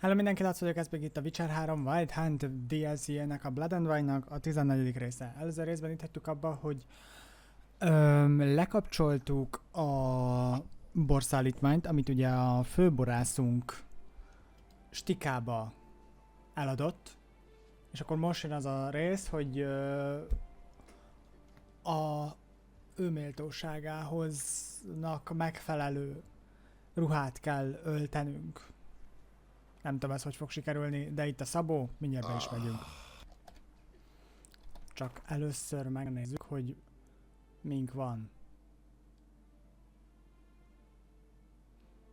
Hello mindenki, Laci vagyok, ez pedig itt a Witcher 3 Wild Hunt DLC-nek, a Blood and Wine-nak a 14. része. Előző részben itt hagytuk abba, hogy lekapcsoltuk a borszállítmányt, amit ugye a főborászunk stikába eladott, és akkor most jön az a rész, hogy a ő méltóságáhoznak megfelelő ruhát kell öltenünk. Nem tudom, ez hogy fog sikerülni, de itt a Szabó, mindjárt be is megyünk. Csak először megnézzük, hogy mink van.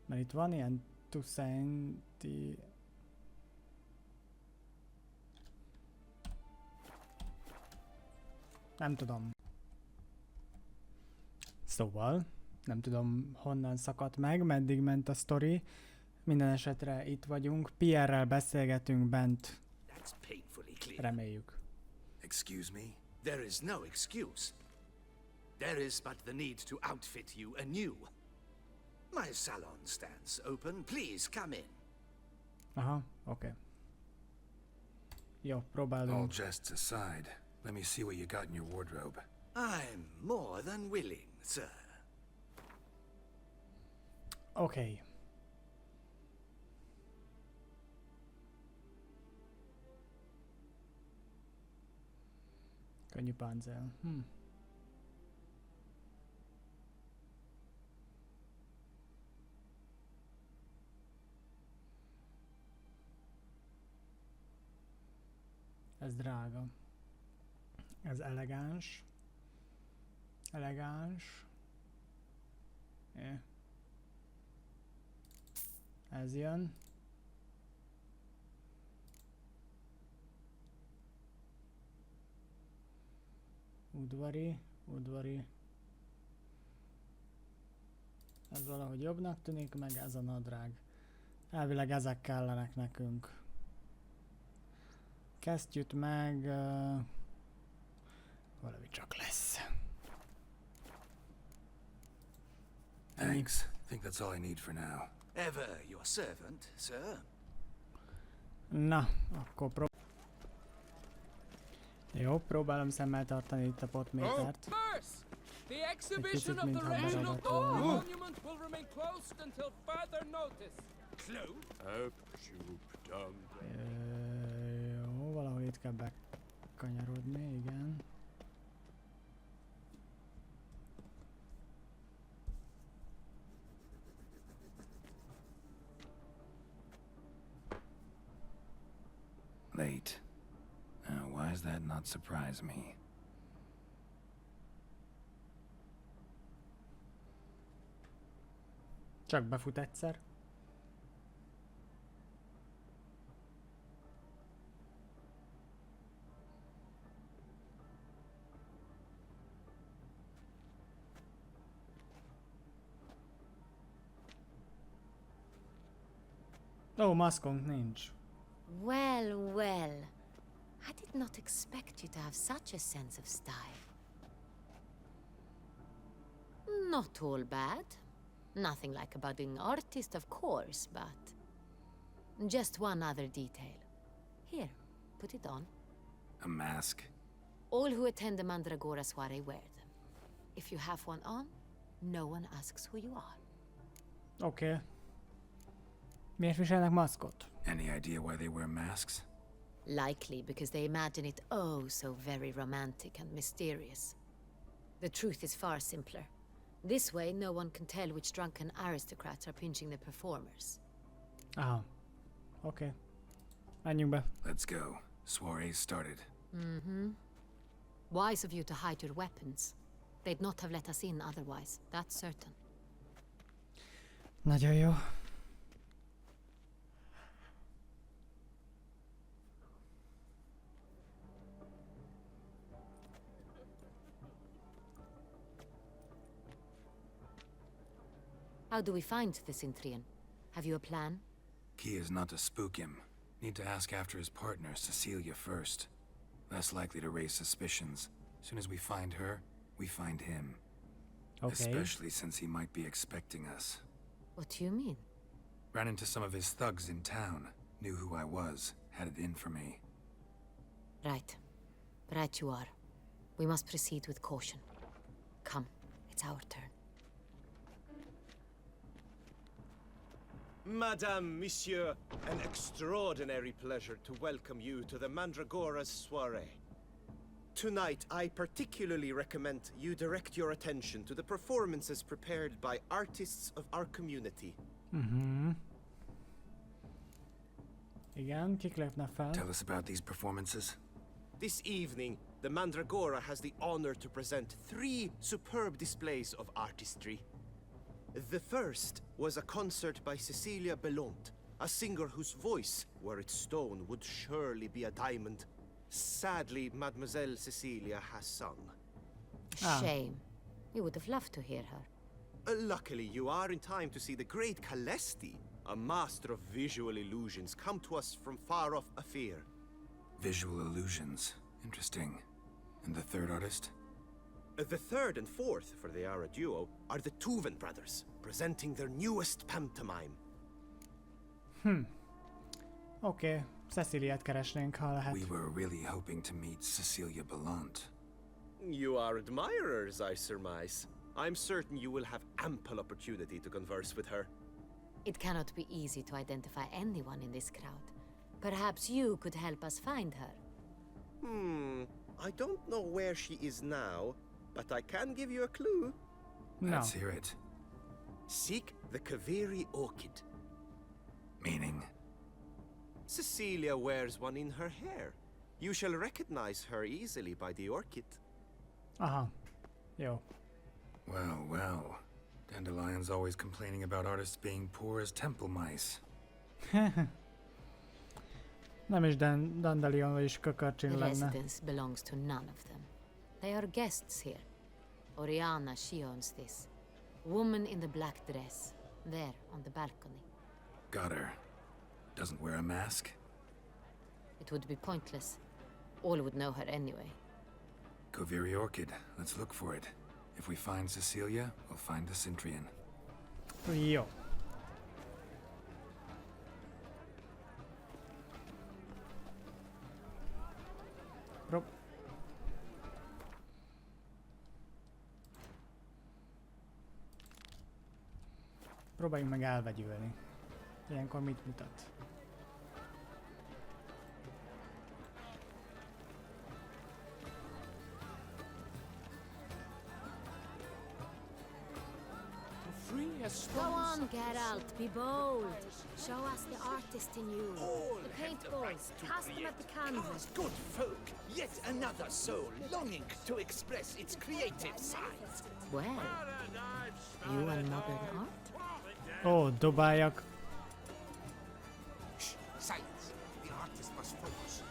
Mert itt van ilyen tuszenti... Nem tudom. Szóval, nem tudom honnan szakadt meg, meddig ment a sztori. Minden esetre itt vagyunk, Pierrel beszélgetünk bent. Reméljük. Excuse me? There is no excuse. There is but the need to outfit you anew. My salon stands open. Please come in. Aha, oké. Jó, All próbálunk. jests aside, let me see what you got in your wardrobe. I'm more than willing, sir. Oké. Könnyű páncél. Ez drága. Ez elegáns. Elegáns. Ez jön. Udvari, udvari. Ez valahogy jobbnak tűnik, meg ez a nadrág. Elvileg ezek kellenek nekünk. Kesztyűt meg... valami csak lesz. Thanks. Think that's all I need for now. Ever your servant, sir. Na, akkor Jó, próbálom szemmel tartani itt a potmétert. The exhibition of mintha the regional beragadt volna. monument will remain closed until further notice. Jó, valahol itt kell bekanyarodni, igen. Late. Why does that not surprise me? Csak befut egyszer. Ó, maszkunk nincs. Well, well. I did not expect you to have such a sense of style. Not all bad. Nothing like a budding artist, of course, but... Just one other detail. Here, put it on. A mask? All who attend the Mandragora soiree wear them. If you have one on, no one asks who you are. Oké. Miért viselnek maszkot? Any idea why they wear masks? Likely because they imagine it oh so very romantic and mysterious. The truth is far simpler. This way, no one can tell which drunken aristocrats are pinching the performers. Aha. Oké. Menjünk be. Let's go. Soiree started. Wise of you to hide your weapons. They'd not have let us in otherwise, that's certain. Nagyon jó. How do we find the Cintrian? Have you a plan? Key is not to spook him. Need to ask after his partner, Cecilia, first. Less likely to raise suspicions. Soon as we find her, we find him. Okay. Especially since he might be expecting us. What do you mean? Ran into some of his thugs in town. knew who I was, had it in for me. Right. Right you are. We must proceed with caution. Come, it's our turn. Madame, Monsieur, an extraordinary pleasure to welcome you to the Mandragora's soiree. Tonight, I particularly recommend you direct your attention to the performances prepared by artists of our community. Igen, kik lépne fel? Tell us about these performances. This evening, the Mandragora has the honor to present 3 superb displays of artistry. The first was a concert by Cecilia Belont, a singer whose voice, were it stone, would surely be a diamond. Sadly, Mademoiselle Cecilia has sung. Shame. We would have loved to hear her. Luckily, you are in time to see the great Calesti, a master of visual illusions, come to us from far off Afir. Visual illusions. Interesting. And the third artist? The third and fourth, for they are a duo, are the Tuven brothers, presenting their newest pantomime. Oké, Ceciliát keresnénk, ha lehet. We were really hoping to meet Cecilia Belont. You are admirers, I surmise. I'm certain you will have ample opportunity to converse with her. It cannot be easy to identify anyone in this crowd. Perhaps you could help us find her. I don't know where she is now, but I can give you a clue. No. Let's hear it. Seek the Kaveri orchid. Meaning? Cecilia wears one in her hair. You shall recognize her easily by the orchid. Aha. Jó. Well, well. Dandelion's always complaining about artists being poor as temple mice. Nem is Dandelion, vagyis kökörcsin The lenne. residence belongs to none of them. They are guests here. Oriana, she owns this. Woman in the black dress. There, on the balcony. Got her. Doesn't wear a mask? It would be pointless. All would know her anyway. Koviri Orchid. Let's look for it. If we find Cecilia, we'll find the Cintrian. Jó. Próbáljunk meg elvegyülni. Ilyenkor mit mutat? Go on, Geralt, be bold. Show us the artist in you. The paintballs, cast them at the canvas. Good folk, yet another soul longing to express its creative side. Well, you and modern art? Ó, dobáljak. Shh, silence. The artist must focus.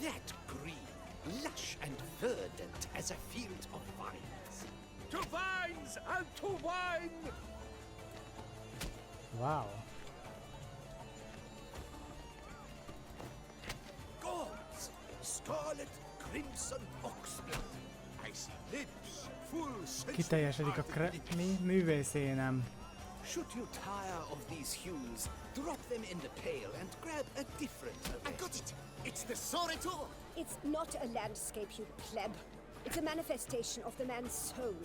That green, lush and verdant as a field of vines. To vines and to wine! Wow. Gods, scarlet, crimson oxblood. I see lips, full Kiteljesedik a művészénem. Should you tire of these hues, drop them in the pail and grab a different array. I got it! It's the Soretor! It's not a landscape, you pleb. It's a manifestation of the man's soul.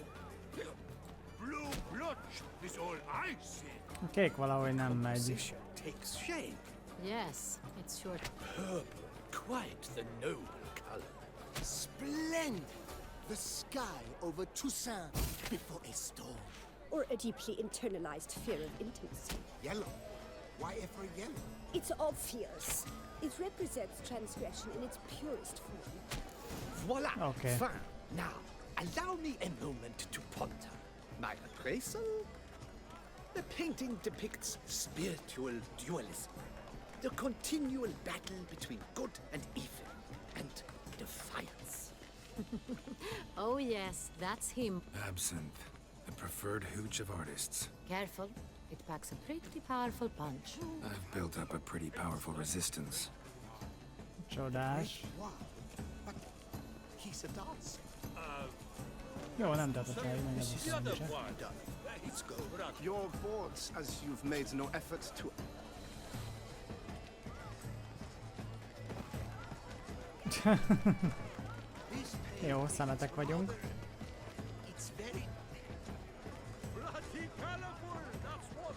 Blue blood is all I see. A kék valahogy nem megy. Composition takes shape. Yes, it's sure. Purple, quite the noble color. Splendid! The sky over Toussaint before a storm. Or a deeply internalized fear of intimacy. Yellow. Why ever yellow? It's obvious. It represents transgression in its purest form. Voila! Okay. Fine. Now, allow me a moment to ponder. My appraisal? The painting depicts spiritual dualism. The continual battle between good and evil. And defiance. Oh yes, that's him. Absinthe. The preferred hooch of artists. Careful, it packs a pretty powerful punch. I've built up a pretty powerful resistance. Csodás. Wow. But he's a dancer. Jó, nem tetszett el, hogy The other megint one. Let's go. Your boards, as you've made no effort to. Jó, szemetek vagyunk. It's very. Bloody colorful, that's what.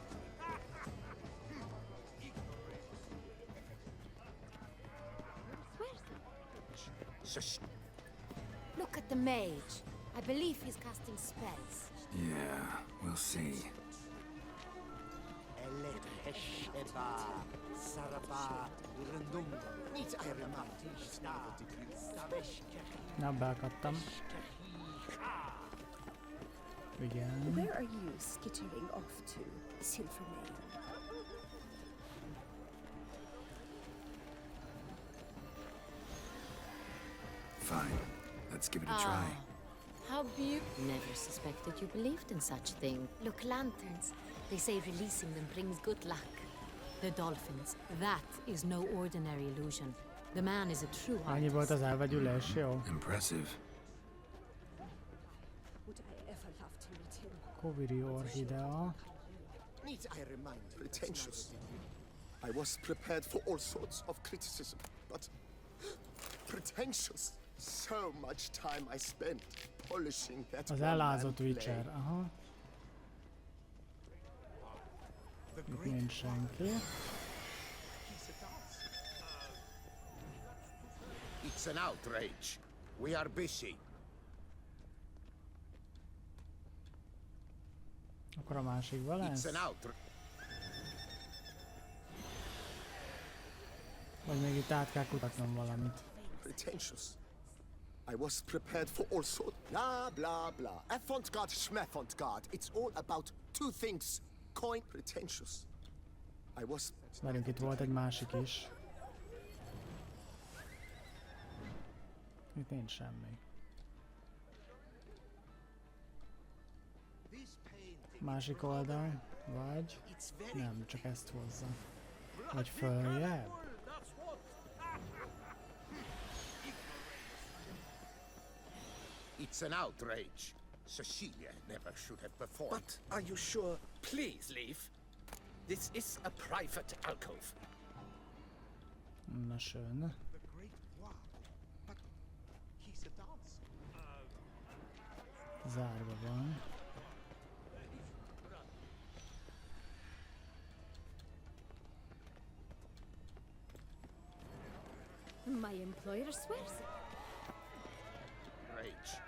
Shush. Look at the mage. I believe he's casting spells. Yeah, we'll see. Na, beakadtam. Igen. Where are you skittering off to, Silvermane? Fine. Let's give it a try. How beautiful. Never suspected you believed in such thing. Look, lanterns. They say releasing them brings good luck. The dolphins. That is no ordinary illusion. The man is a true Annyi volt artist. az elvegyülés, jó? Impressive. Would I ever love to meet him? Koviri orchidea. Need I remind you? Pretentious. I was prepared for all sorts of criticism, but pretentious. So much time I spent polishing that Az one-man elázott play. Witcher, aha. Itt nincs senki. It's an outrage. We are busy. Akkor a másikban It's lesz? an outrage. Vagy még itt át kell kutatnom valamit. Pretentious. I was prepared for all sorts. Blah, blah, blah. Avant-garde, schmeffant-garde. It's all about two things. Coin. Pretentious. I was... Velünk itt volt egy másik is. Itt nincs semmi. Másik oldal, vagy... Nem, csak ezt hozza. Vagy följebb. It's an outrage. Cecilia never should have performed. But are you sure? Please leave. This is a private alcove. Na schön. Zárva van. My employer swears it. Rage.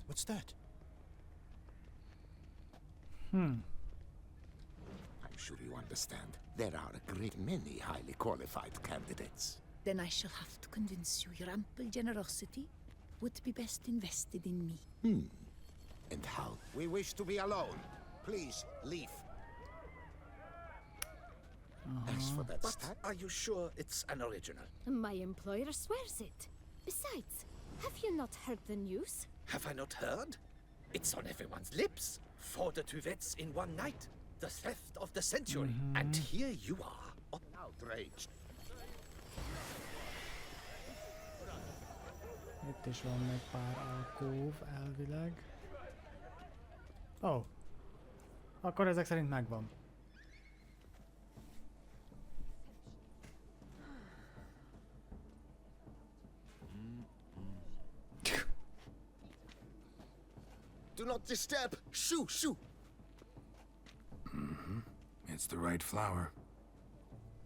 What's that? I'm sure you understand. There are a great many highly qualified candidates. Then I shall have to convince you your ample generosity would be best invested in me. And how? We wish to be alone. Please leave. As for that But stat, are you sure it's an original? My employer swears it. Besides, have you not heard the news? Have I not heard? It's on everyone's lips. 4 duets in one night. The theft of the century. And here you are. an outrage. Itt is van még pár alkóv elvileg. Ó. Oh. Akkor ezek szerint megvan. Do not disturb. Shoo, shoo. It's the right flower.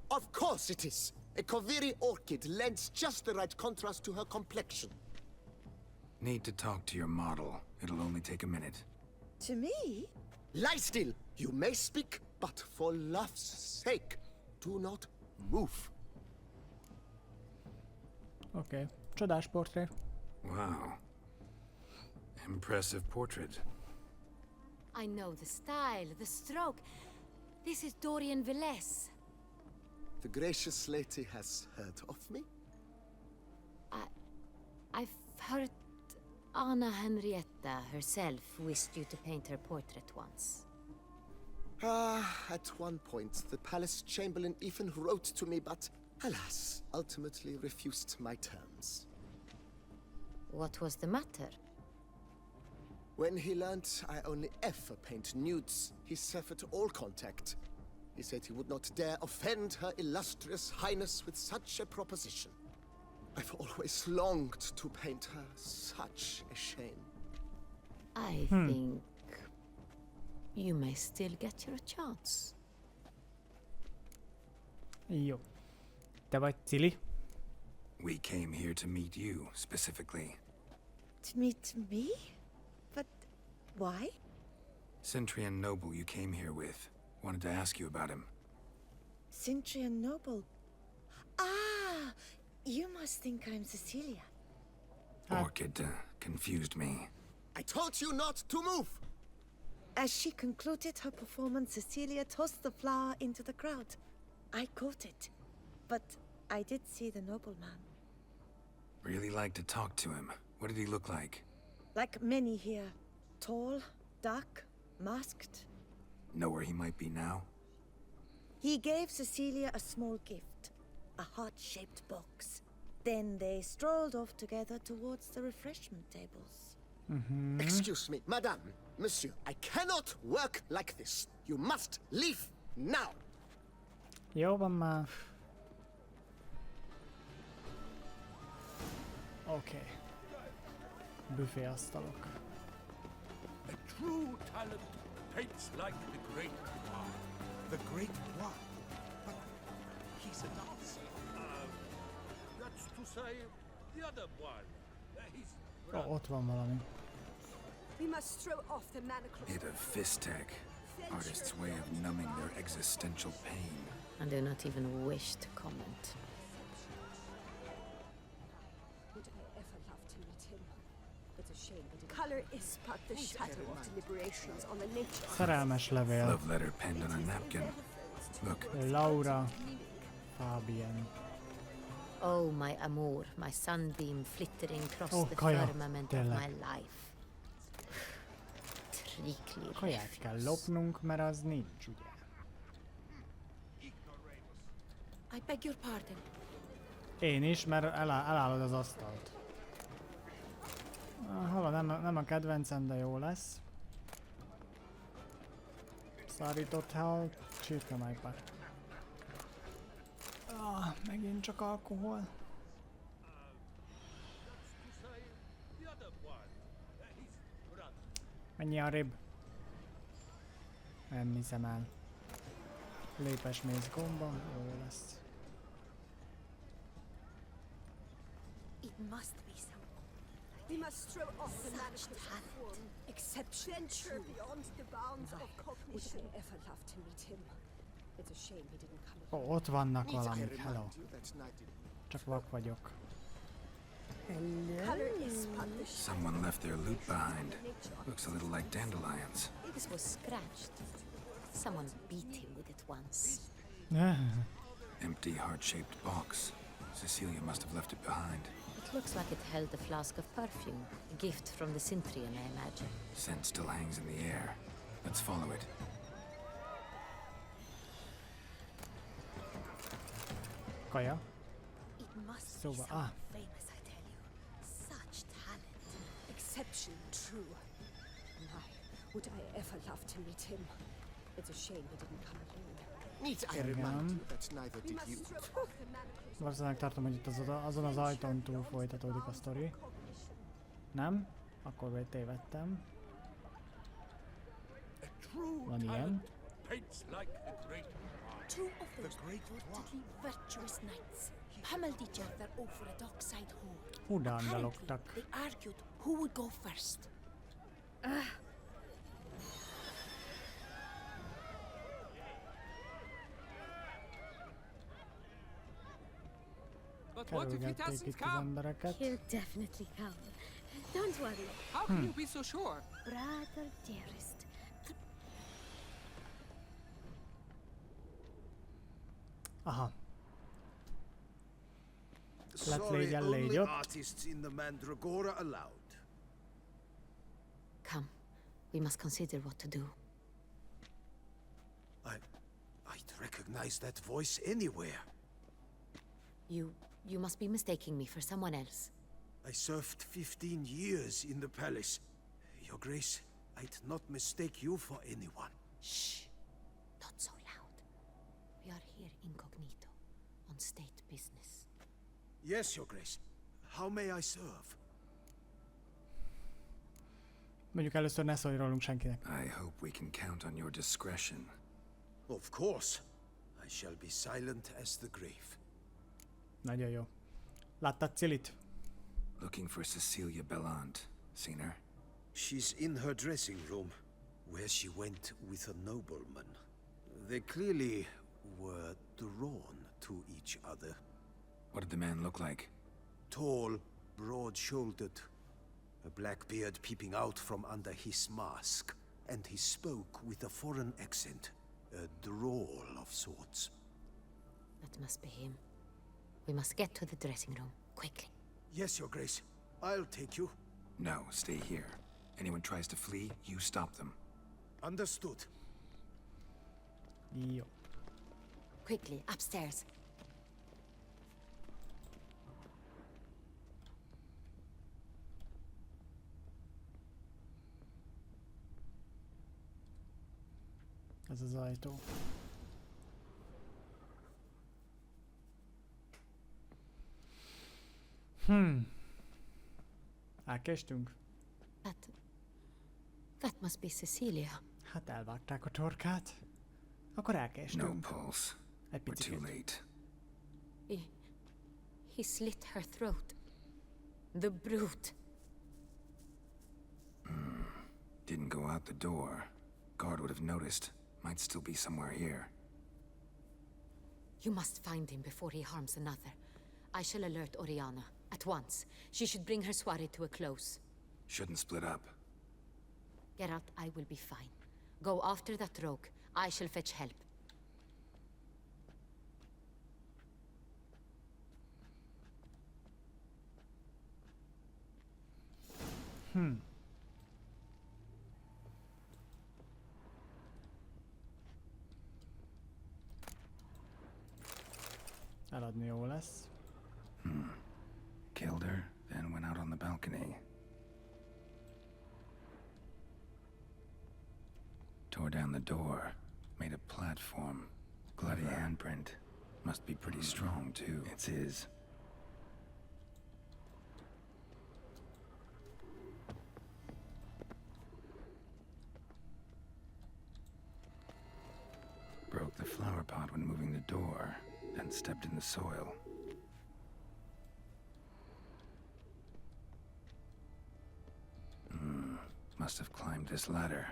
Of course it is. A Koviri orchid lends just the right contrast to her complexion. Need to talk to your model. It'll only take a minute. To me? Lie still. You may speak, but for love's sake, do not move. Oké. Csodás portré. Wow. Impressive portrait. I know the style, the stroke. This is Dorian Villesse. The gracious lady has heard of me? I've heard Anna Henrietta herself wished you to paint her portrait once. At one point, the palace chamberlain even wrote to me, but alas, ultimately refused my terms. What was the matter? When he learned I only ever paint nudes, he severed all contact. He said he would not dare offend her illustrious highness with such a proposition. I've always longed to paint her. Such a shame. I think you may still get your chance. Jó. Te vagy Cili? We came here to meet you, specifically. To meet me? But why? Cintrian noble you came here with. Wanted to ask you about him. Cintrian noble. Ah! You must think I'm Cecilia. Orchid confused me. I told you not to move! As she concluded her performance, Cecilia tossed the flower into the crowd. I caught it, but I did see the nobleman. Really like to talk to him. What did he look like? Like many here. Tall, dark, masked. Know where he might be now? He gave Cecilia a small gift, a heart-shaped box. Then they strolled off together towards the refreshment tables. Excuse me, madame, monsieur, I cannot work like this. You must leave now! Jó van már. Oké. Büféasztalok. A true talent paints like the great one. The great one. But he's a dancer. That's to say, the other one. He's Ó, ott van valami. We must throw off the manacles. Hit of fistech. Artist's way of numbing their existential pain. And do not even wish to comment. Would I ever love to meet him? It's a shame that color is but the shadow of deliberations on the nature. Szerelmes levél. Love letter penned on a napkin. Look, Laura. Fabian. Oh, my amour, my sunbeam flittering across the Kaja, firmament of tényleg. my life. Trikli Kaját kell lopnunk, mert az nincs, ugye? I beg your pardon. Én is, mert elállod az asztalt. Hallod, nem a kedvencem, de jó lesz. Szárított hal, csirkemajpá. Megint csak alkohol. Mennyi arrébb? Nem hiszem el. Lépes mész gomba, jó lesz. It must be some We must throw off the manacles of form. Exception venture beyond the bounds of cognition. Would I ever love to meet him? It's a shame he didn't come. Ó, ott vannak Need I valamik, hello. remind you that night in Csak vak vagyok. Color is but the shadow someone left their loot behind. Looks a little like dandelions. This was scratched. Someone beat him with it once. Empty heart-shaped box. Cecilia must have left it behind. It looks like it held a flask of perfume. A gift from the Cintrian, I imagine. Scent still hangs in the air. Let's follow it. Kaja. It must be Szóval, someone famous, I tell you. Such talent. exception true. My, would I ever love to meet him? It's a shame he didn't come alone. Need I remind you that neither We did must you. throw off the manacles. Valószínűleg tartom, hogy itt azon az ajtón túl folytatódik a sztori. Nem? Akkor vagy tévedtem. a true Van ilyen. talent paints like the great one. Two of those reportedly virtuous knights pummeled each other over a dockside hole. Hú, de Apparently, andalogtak. they argued who would go first. But what if he Kerülgették doesn't itt az come? embereket. He'll definitely come. Don't worry, How can you be so sure? brother dearest. Aha, Sorry, legyen only légy artists in the Mandragora allowed. Come, we must consider what to do. I'd recognize that voice anywhere. You must be mistaking me for someone else. I served 15 years in the palace. Your Grace, I'd not mistake you for anyone. Shh! Not so loud. We are here incognito, on state business. Yes, Your Grace. How may I serve? Mondjuk először ne szólj rólunk senkinek. I hope we can count on your discretion. Of course. I shall be silent as the grave. Nagyon jó. Láttad Cilit? Looking for Cecilia Bellant. Seen her? She's in her dressing room, where she went with a nobleman. They clearly were drawn to each other. What did the man look like? Tall, broad-shouldered, a black beard peeping out from under his mask, and he spoke with a foreign accent, a drawl of sorts. That must be him. We must get to the dressing room, quickly. Yes, Your Grace. I'll take you. No, stay here. Anyone tries to flee, you stop them. Understood. Jó. Quickly, upstairs. Ez az ajtó. Elkéstünk? That must be Cecilia. Hát elvágták a torkát. Akkor No elkéstünk. pulse. Egy We're too picit. late. He slit her throat. The brute. Didn't go out the door. Guard would have noticed. Might still be somewhere here. You must find him before he harms another. I shall alert Oriana. At once. She should bring her soirée to a close. Shouldn't split up. Geralt, I will be fine. Go after that rogue. I shall fetch help. Eladni jó lesz. Killed her, then went out on the balcony. Tore down the door. Made a platform. Bloody handprint. Must be pretty strong, too. It's his. Broke the flower pot when moving the door, then stepped in the soil. Must have climbed this ladder.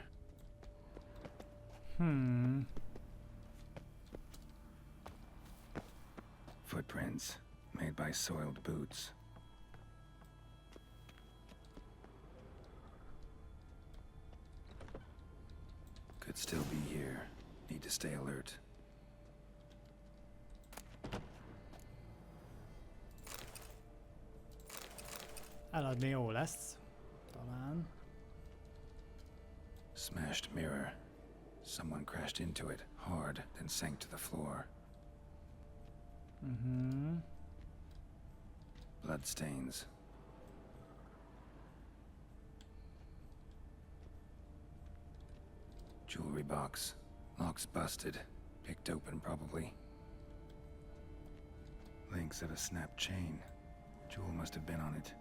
Footprints, made by soiled boots. Could still be here. Need to stay alert. Eladni jó lesz. Talán. Smashed mirror. Someone crashed into it hard, then sank to the floor. Bloodstains. Jewelry box. Lock's busted. Picked open, probably. Links of a snapped chain. Jewel must have been on it.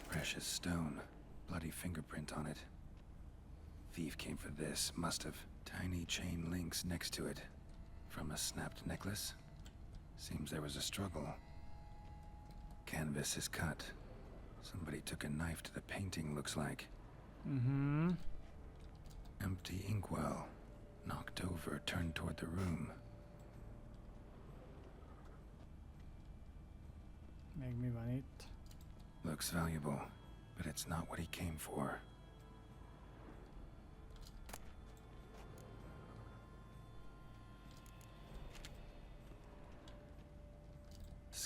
Precious stone. Bloody fingerprint on it. Thief came for this. Must have. Tiny chain links next to it. From a snapped necklace? Seems there was a struggle. Canvas is cut. Somebody took a knife to the painting, looks like. Empty inkwell. Knocked over, turned toward the room. Még mi van itt? Looks valuable, but it's not what he came for.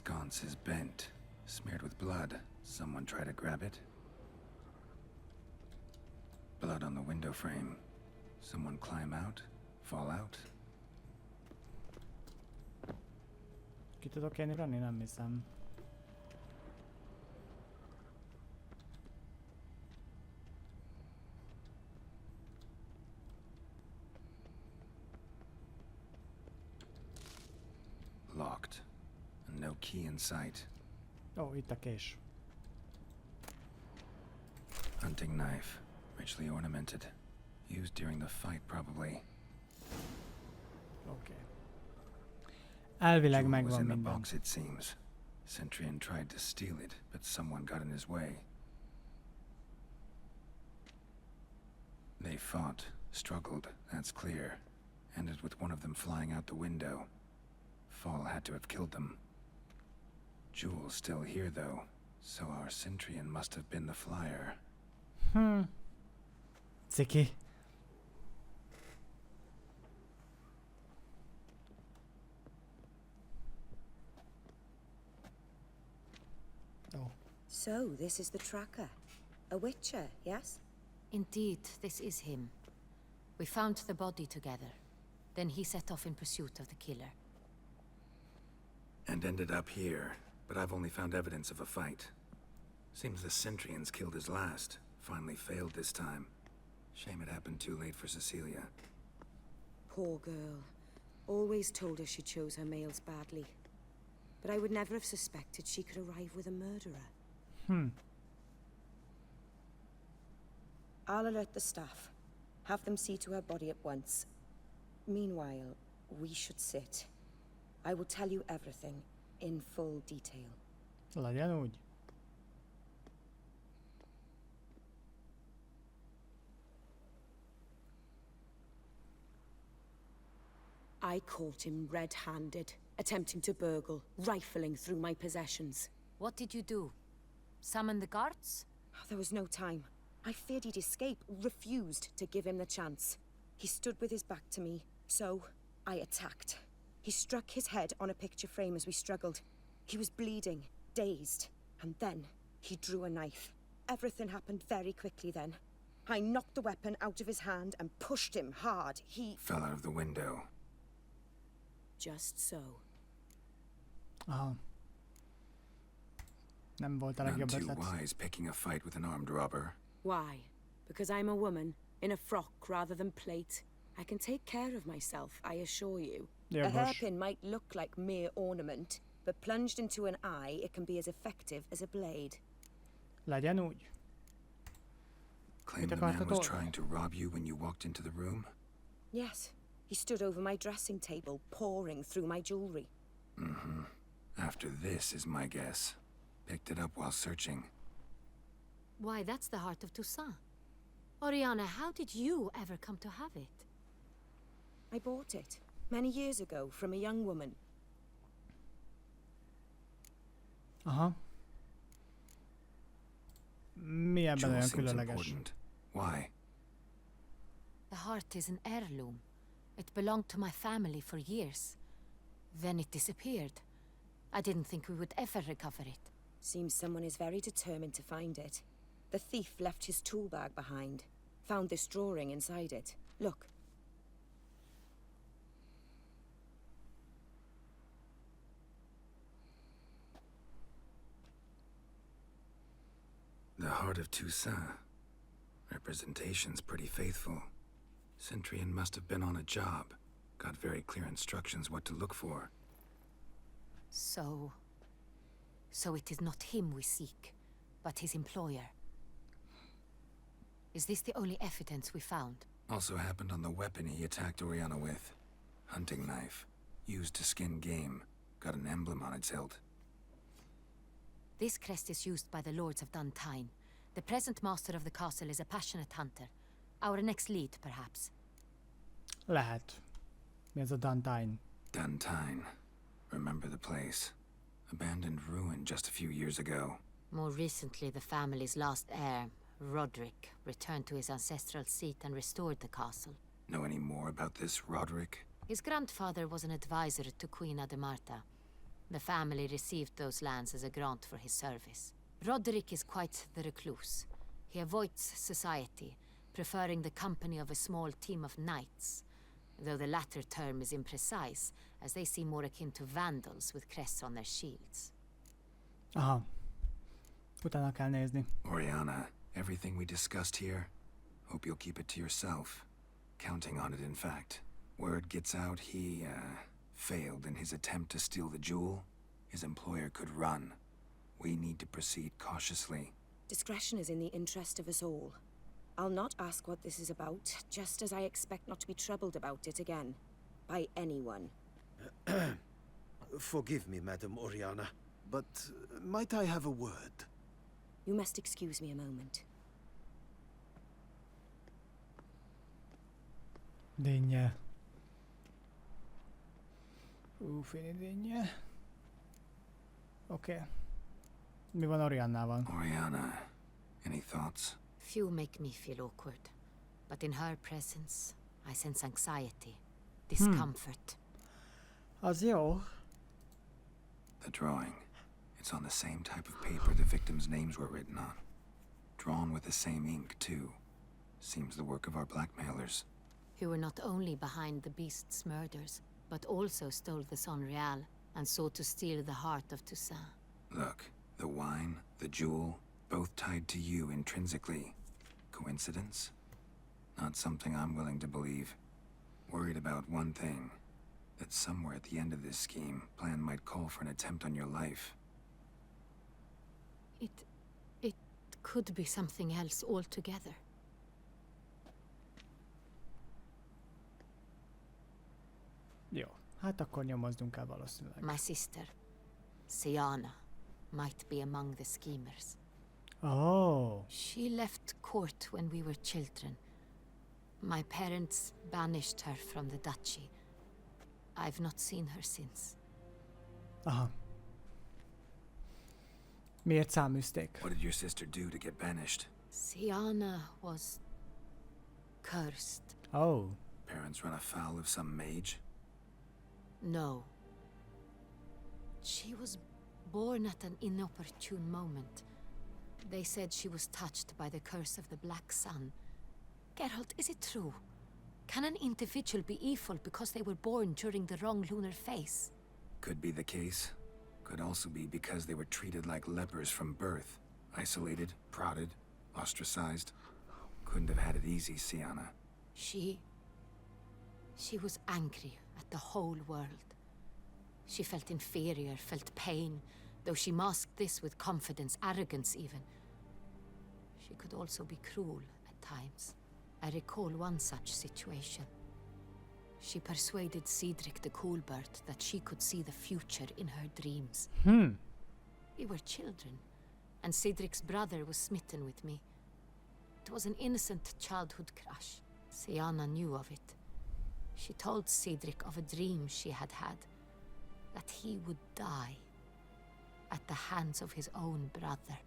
sconce is bent, smeared with blood. Someone try to grab it? Blood on the window frame. Someone climb out? Fall out? Ki tudok én ugrani? Nem hiszem. Locked. And no key in sight. Ó, itt a kés. Hunting knife. Richly ornamented. Used during the fight, probably. Oké. Elvileg Jewel was megvan in the minden. box, it seems. Centurion tried to steal it, but someone got in his way. They fought, struggled, that's clear. Ended with one of them flying out the window. Fall had to have killed them. Jewel's still here, though, so our Centurion must have been the flyer. Ciki. Oh. So, this is the tracker. A witcher, yes? Indeed, this is him. We found the body together. Then he set off in pursuit of the killer. And ended up here, but I've only found evidence of a fight. Seems the Centurions killed his last. Finally failed this time. Shame it happened too late for Cecilia. Poor girl. Always told her she chose her males badly. But I would never have suspected she could arrive with a murderer. I'll alert the staff. Have them see to her body at once. Meanwhile, we should sit. I will tell you everything, in full detail. Legyen úgy. I caught him red-handed, attempting to burgle, rifling through my possessions. What did you do? Summon the guards? There was no time. I feared he'd escape, refused to give him the chance. He stood with his back to me, so I attacked. He struck his head on a picture frame as we struggled. He was bleeding, dazed, and then he drew a knife. Everything happened very quickly then. I knocked the weapon out of his hand and pushed him hard. He... Fell out of the window. Just so. Aha. Nem volt a None legjobb too ötlet. wise picking a fight with an armed robber. Why? Because I'm a woman, in a frock rather than plate. I can take care of myself, I assure you. Yeah, A bush. hairpin might look like mere ornament, but plunged into an eye, it can be as effective as a blade. Legyen úgy. Claim Mit the man akartatok? was trying to rob you when you walked into the room? Yes, he stood over my dressing table, pouring through my jewelry. Mm-hmm. After this is my guess. Picked it up while searching. Why, that's the heart of Toussaint. Oriana, how did you ever come to have it? I bought it, many years ago, from a young woman. Aha. Mi ebben Jewel olyan seems különleges? important. Why? The heart is an heirloom. It belonged to my family for years. Then it disappeared. I didn't think we would ever recover it. Seems someone is very determined to find it. The thief left his tool bag behind. Found this drawing inside it. Look. The heart of Toussaint. Representation's pretty faithful. Centurion must have been on a job. Got very clear instructions what to look for. So it is not him we seek, but his employer. Is this the only evidence we found? Also happened on the weapon he attacked Oriana with. Hunting knife. Used to skin game. Got an emblem on its hilt. This crest is used by the lords of Duntine. The present master of the castle is a passionate hunter. Our next lead, perhaps. Lehet. Mi ez a Duntine? Duntine. Remember the place. Abandoned ruin just a few years ago. More recently, the family's last heir, Roderick, returned to his ancestral seat and restored the castle. Know any more about this Roderick? His grandfather was an advisor to Queen Ademarta. The family received those lands as a grant for his service. Roderick is quite the recluse. He avoids society, preferring the company of a small team of knights, though the latter term is imprecise, as they seem more akin to vandals with crests on their shields. Aha. Utána kell nézni. Oriana, everything we discussed here, hope you'll keep it to yourself. Counting on it, in fact. Word gets out he, failed in his attempt to steal the jewel. His employer could run. We need to proceed cautiously. Discretion is in the interest of us all. I'll not ask what this is about, just as I expect not to be troubled about it again. By anyone. Forgive me, Madam Oriana, but might I have a word? You must excuse me a moment. Dinnye. Fini dinnye. Oké. Mi van Oriannával? Oriana, any thoughts? Few make me feel awkward, but in her presence, I sense anxiety, discomfort. Az jó. The drawing. It's on the same type of paper the victims' names were written on. Drawn with the same ink, too. Seems the work of our blackmailers. Who were not only behind the beast's murders, but also stole the Son Real and sought to steal the heart of Toussaint. Look, the wine, the jewel, both tied to you intrinsically. Coincidence? Not something I'm willing to believe. Worried about one thing. That somewhere at the end of this scheme, plan might call for an attempt on your life. It could be something else altogether. Jó. Hát akkor nyomozdunk el valószínűleg. My sister, Siana, might be among the schemers. Oh. She left court when we were children. My parents banished her from the duchy. I've not seen her since. Aha. Miért száműzték? What did your sister do to get banished? Siana was cursed. Oh. Parents run afoul of some mage? No. She was born at an inopportune moment. They said she was touched by the curse of the Black Sun. Geralt, is it true? Can an individual be evil because they were born during the wrong lunar phase? Could be the case. Could also be because they were treated like lepers from birth. Isolated, prodded, ostracized. Couldn't have had it easy, Siana. She was angry at the whole world. She felt inferior, felt pain, though she masked this with confidence, arrogance even. She could also be cruel at times. I recall one such situation. She persuaded Cedric the Coolbird that she could see the future in her dreams. We were children, and Cedric's brother was smitten with me. It was an innocent childhood crush. Siana knew of it. She told Cedric of a dream she had had, that he would die at the hands of his own brother.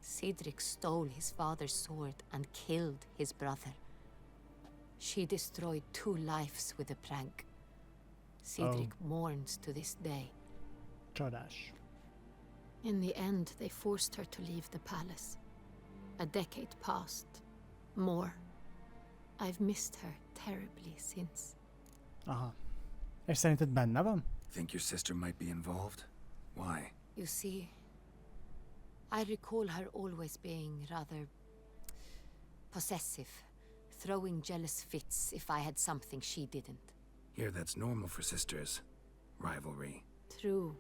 Cedric stole his father's sword and killed his brother. She destroyed 2 lives with a prank. Cedric mourns to this day. Csodás. In the end, they forced her to leave the palace. A decade passed. More. I've missed her terribly since. Aha. És szerinted benne van? Think your sister might be involved? Why? You see, I recall her always being rather possessive, throwing jealous fits if I had something she didn't. Here, that's normal for sisters. Rivalry. True.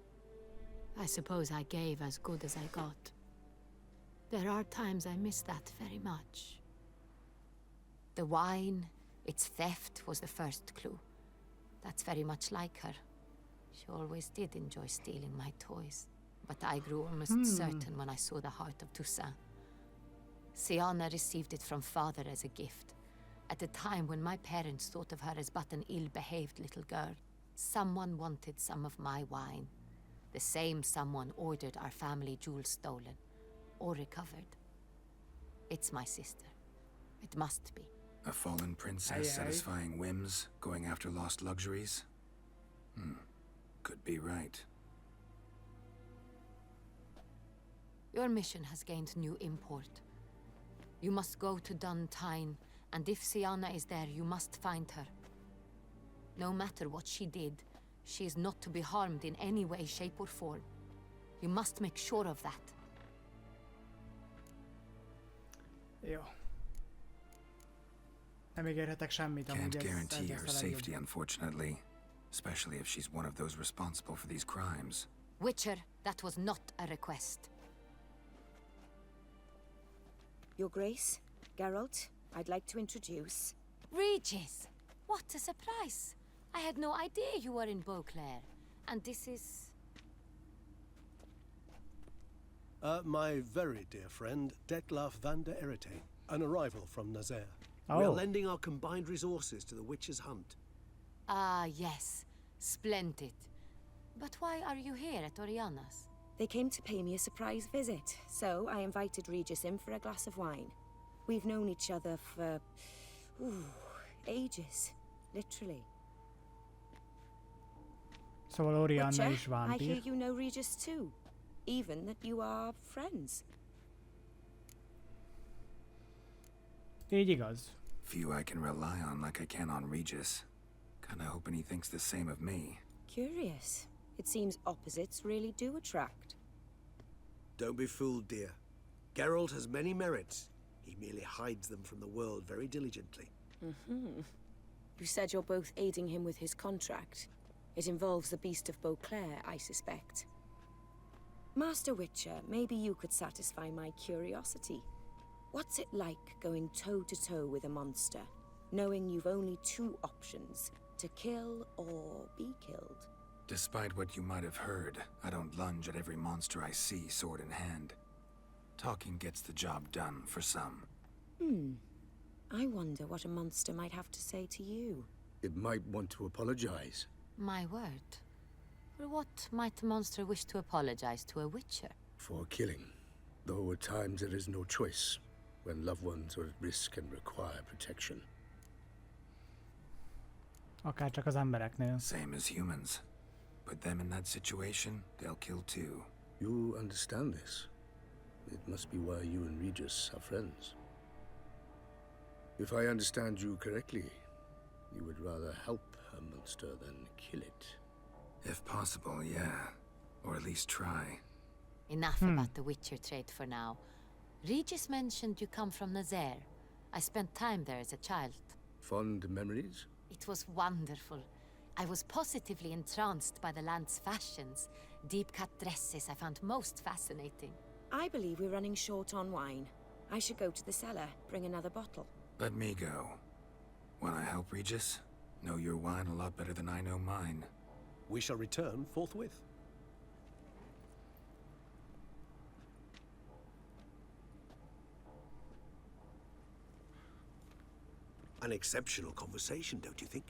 I suppose I gave as good as I got. There are times I miss that very much. The wine, its theft, was the first clue. That's very much like her. She always did enjoy stealing my toys. But I grew almost certain when I saw the heart of Toussaint. Siana received it from father as a gift, at a time when my parents thought of her as but an ill-behaved little girl. Someone wanted some of my wine. The same someone ordered our family jewels stolen, or recovered. It's my sister. It must be. A fallen princess satisfying whims, going after lost luxuries? Could Could be right. Your mission has gained new import. You must go to Duntine, and if Sienna is there, you must find her. No matter what she did, she is not to be harmed in any way, shape or form. You must make sure of that. Jó. Nem ígérhetek semmit, amúgy Can't ez guarantee her lesz a legjobb. safety, unfortunately. Especially if she's one of those responsible for these crimes. Witcher, that was not a request. Your Grace, Geralt, I'd like to introduce... Regis! What a surprise! I had no idea you were in Beauclair. And this is... My very dear friend, Detlaf van der Erite, an arrival from Nazaire. We are Oh, lending our combined resources to the Witcher's hunt. Ah, yes. Splendid. But why are you here at Oriana's? They came to pay me a surprise visit, so I invited Regis in for a glass of wine. We've known each other for... ages. Literally. szóval Orianna is Witcher, I hear vámpír. you know Regis too. Even that you are friends. Így igaz. Few I can rely on like I can on Regis. Kinda hoping he thinks the same of me. Curious. It seems opposites really do attract. Don't be fooled, dear. Geralt has many merits. He merely hides them from the world very diligently. You said you're both aiding him with his contract. It involves the Beast of Beauclair, I suspect. Master Witcher, maybe you could satisfy my curiosity. What's it like going toe-to-toe with a monster, knowing you've only two options, to kill or be killed? Despite what you might have heard, I don't lunge at every monster I see sword in hand. Talking gets the job done for some. I wonder what a monster might have to say to you. It might want to apologize. My word. For what might a monster wish to apologize to a witcher? For killing. Though at times there is no choice, when loved ones are at risk and require protection. Akár csak az embereknél. Same as humans. Put them in that situation, they'll kill too. You understand this. It must be why you and Regis are friends. If I understand you correctly, you would rather help a monster than kill it. If possible, yeah. Or at least try. Enough about the witcher trait for now. Regis mentioned you come from Nazaire. I spent time there as a child. Fond memories? It was wonderful. I was positively entranced by the land's fashions. Deep-cut dresses I found most fascinating. I believe we're running short on wine. I should go to the cellar, bring another bottle. Let me go. Wanna help, Regis? Know your wine a lot better than I know mine. We shall return forthwith. An exceptional conversation, don't you think?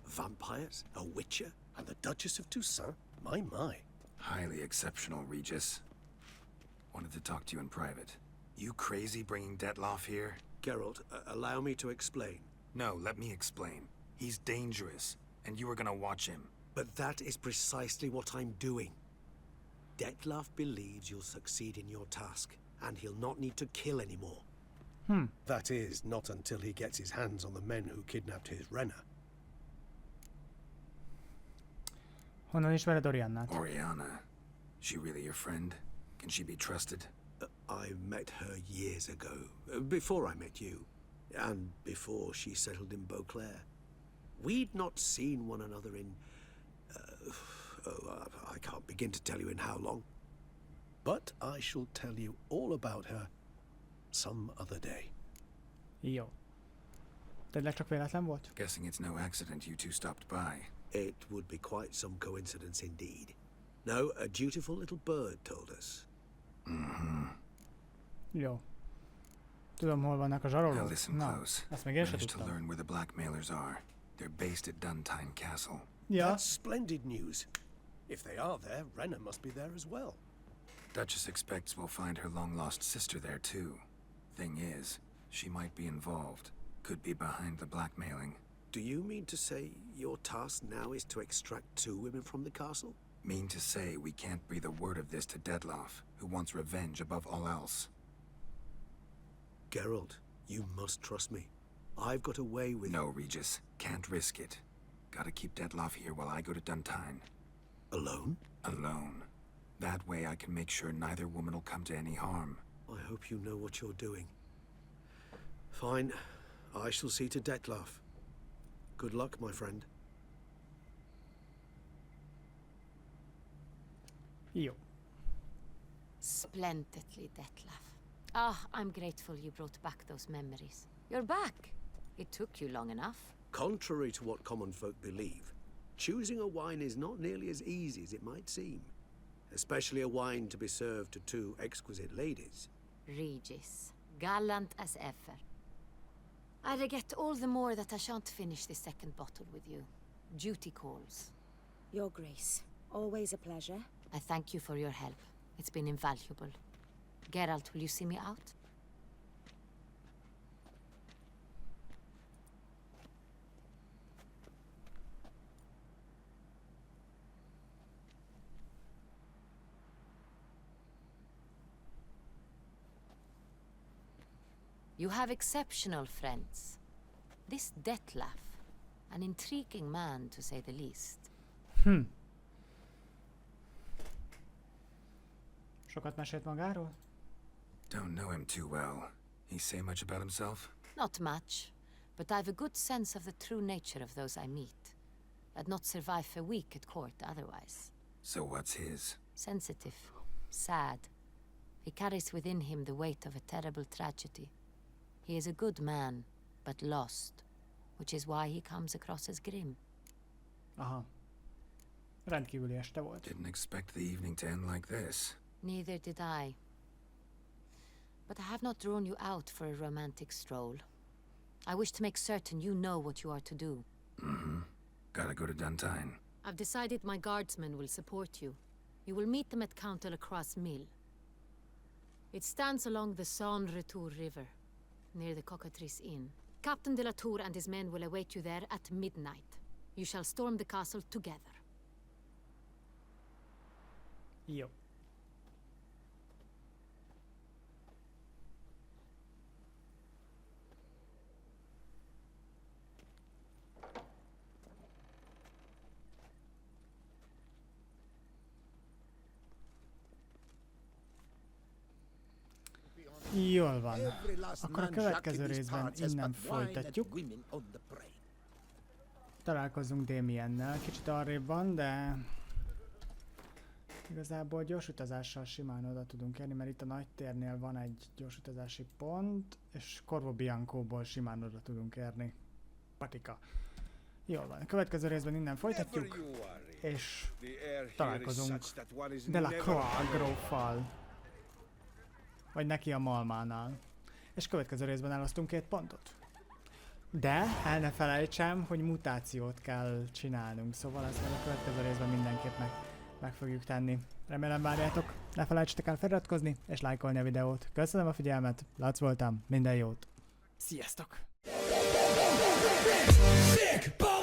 Vampires, a witcher, and the Duchess of Toussaint? My. Highly exceptional, Regis. Wanted to talk to you in private. You crazy bringing Detlaf here? Geralt, allow me to explain. No, let me explain. He's dangerous, and you were gonna watch him. But that is precisely what I'm doing. Detlaf believes you'll succeed in your task, and he'll not need to kill anymore. That is, not until he gets his hands on the men who kidnapped his Rena. Honnan ismered Oriannát? Oriana. She really your friend? Can she be trusted? I met her years ago, before I met you, and before she settled in Beauclair. We'd not seen one another in... I can't begin to tell you in how long. But I shall tell you all about her some other day. Jó. Tényleg csak véletlen volt? Guessing it's no accident you two stopped by. It would be quite some coincidence indeed. No, a dutiful little bird told us. Jó. Tudom, hol vannak a Now zsarolók? listen Na, close. ezt még én sem Managed to tudtam. learn where the blackmailers are. They're based at Duntine Castle. Ja, That's splendid news. If they are there, Rena must be there as well. Duchess expects we'll find her long-lost sister there too. Thing is, she might be involved. Could be behind the blackmailing. Do you mean to say your task now is to extract two women from the castle? Mean to say we can't breathe a word of this to Detloff, who wants revenge above all else. Geralt, you must trust me. I've got a way with... No, Regis. Can't risk it. Gotta keep Detloff here while I go to Duntine. Alone? Alone. That way I can make sure neither woman will come to any harm. I hope you know what you're doing. Fine. I shall see to Detloff. Good luck, my friend. Jó. Splendidly, Detlaff. Ah, I'm grateful you brought back those memories. You're back. It took you long enough. Contrary to what common folk believe, choosing a wine is not nearly as easy as it might seem. Especially a wine to be served to two exquisite ladies. Regis, gallant as ever. I regret all the more that I shan't finish the second bottle with you. Duty calls. Your Grace, always a pleasure. I thank you for your help. It's been invaluable. Geralt, will you see me out? You have exceptional friends. This Detlaff, an intriguing man to say the least. Sokat mesélt magáról? Don't know him too well. He say much about himself? Not much, but I've a good sense of the true nature of those I meet. I'd not survive a week at court otherwise. So what's his? Sensitive, sad. He carries within him the weight of a terrible tragedy. He is a good man, but lost, which is why he comes across as grim. Aha. Rendkívüli este volt. Didn't expect the evening to end like this. Neither did I. But I have not drawn you out for a romantic stroll. I wish to make certain you know what you are to do. Mm-hmm. Gotta go to Duntine. I've decided my guardsmen will support you. You will meet them at Count Delacroix's mill. It stands along the Saône-Retour River, near the Cockatrice Inn. Captain de la Tour and his men will await you there at midnight. You shall storm the castle together. Jó. Jól van. Akkor a következő részben innen folytatjuk. Találkozunk Damiennel. Kicsit arrébb van, de igazából gyors utazással simán oda tudunk érni, mert itt a nagy térnél van egy gyors utazási pont, és Corvo Biancóból simán oda tudunk érni. Patika. Jól van. A következő részben innen folytatjuk, és találkozunk Delacroix gróffal. Vagy neki a Malmánál. És következő részben elosztunk 2 pontot. De el ne felejtsem, hogy mutációt kell csinálnunk, szóval ezt majd a következő részben mindenképp meg fogjuk tenni. Remélem várjátok, ne felejtsetek el feliratkozni és lájkolni a videót. Köszönöm a figyelmet, Lac voltam, minden jót! Sziasztok! Sick bubblegum!